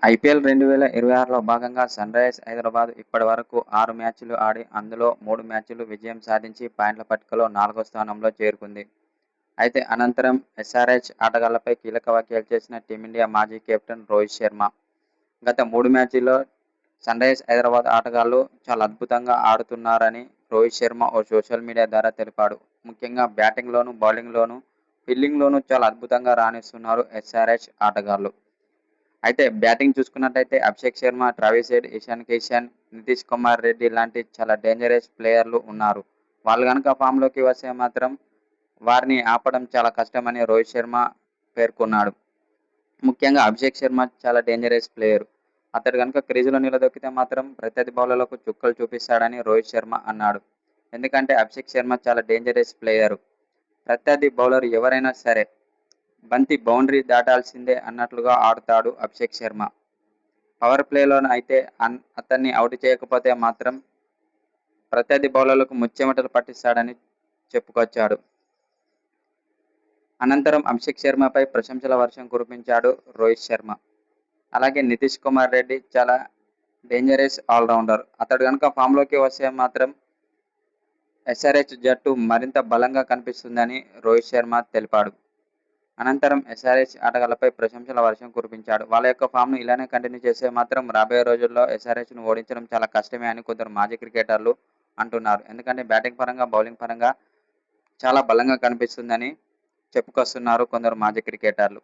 IPL 2026లో భాగంగా Sunrisers Hyderabad ఇప్పటివరకు 6 మ్యాచ్లు ఆడి అందులో 3 మ్యాచ్లు విజయం సాధించి పాయింట్ల పట్టికలో 4వ స్థానంలో చేరుకుంది. అయితే అనంతరం ఎస్ఆర్హెచ్ ఆటగాళ్లపై కీలక వ్యాఖ్యలు చేసిన టీమిండియా మాజీ కెప్టెన్ రోహిత్ శర్మ. గత 3 మ్యాచ్ల్లో సన్‌రైజర్స్ హైదరాబాద్ ఆటగాళ్లు చాలా అద్భుతంగా ఆడుతున్నారని రోహిత్ శర్మ ఓ సోషల్ మీడియా ద్వారా తెలిపాడు. ముఖ్యంగా బ్యాటింగ్లోనూ, బౌలింగ్లోనూ, ఫీల్డింగ్లోనూ చాలా అద్భుతంగా రాణిస్తున్నారు ఎస్ఆర్హెచ్ ఆటగాళ్లు. అయితే బ్యాటింగ్ చూసుకున్నట్టయితే అభిషేక్ శర్మ, ట్రావిస్ హెడ్, ఇషాన్ కిషన్, నితీష్ కుమార్ రెడ్డి లాంటి చాలా డేంజరస్ ప్లేయర్లు ఉన్నారు. వాళ్ళు గనక ఫామ్‌లోకి వస్తే మాత్రం వారిని ఆపడం చాలా కష్టమని రోహిత్ శర్మ పేర్కొన్నాడు. ముఖ్యంగా అభిషేక్ శర్మ చాలా డేంజరస్ ప్లేయర్. అతడు గనక క్రీజులో నిలదొక్కితే మాత్రం ప్రత్యర్థి బౌలర్లకు చుక్కలు చూపిస్తాడని రోహిత్ శర్మ అన్నాడు. ఎందుకంటే అభిషేక్ శర్మ చాలా డేంజరస్ ప్లేయరు. ప్రత్యర్థి బౌలర్ ఎవరైనా సరే బంతి బౌండరీ దాటాల్సిందే అన్నట్లుగా ఆడుతాడు అభిషేక్ శర్మ. పవర్ ప్లేలోనైతే అతన్ని ఔట్ చేయకపోతే మాత్రం ప్రత్యర్థి బౌలర్లకు ముచ్చెమటలు పట్టిస్తాడని చెప్పుకొచ్చాడు. అనంతరం అభిషేక్ శర్మపై ప్రశంసల వర్షం కురిపించాడు రోహిత్ శర్మ. అలాగే నితీష్ కుమార్ రెడ్డి చాలా డేంజరస్ ఆల్రౌండర్. అతడు గనక ఫామ్‌లోకి వస్తే మాత్రం ఎస్ఆర్హెచ్ జట్టు మరింత బలంగా కనిపిస్తుందని రోహిత్ శర్మ తెలిపాడు. అనంతరం ఎస్ఆర్హెచ్ ఆటగాళ్లపై ప్రశంసల వర్షం కురిపించాడు. వాళ్ళ యొక్క ఫామ్‌ను ఇలానే కంటిన్యూ చేస్తే మాత్రం రాబోయే రోజుల్లో ఎస్ఆర్హెచ్‌ను ఓడించడం చాలా కష్టమే అని కొందరు మాజీ క్రికెటర్లు అంటున్నారు. ఎందుకంటే బ్యాటింగ్ పరంగా, బౌలింగ్ పరంగా చాలా బలంగా కనిపిస్తుందని చెప్పుకొస్తున్నారు కొందరు మాజీ క్రికెటర్లు.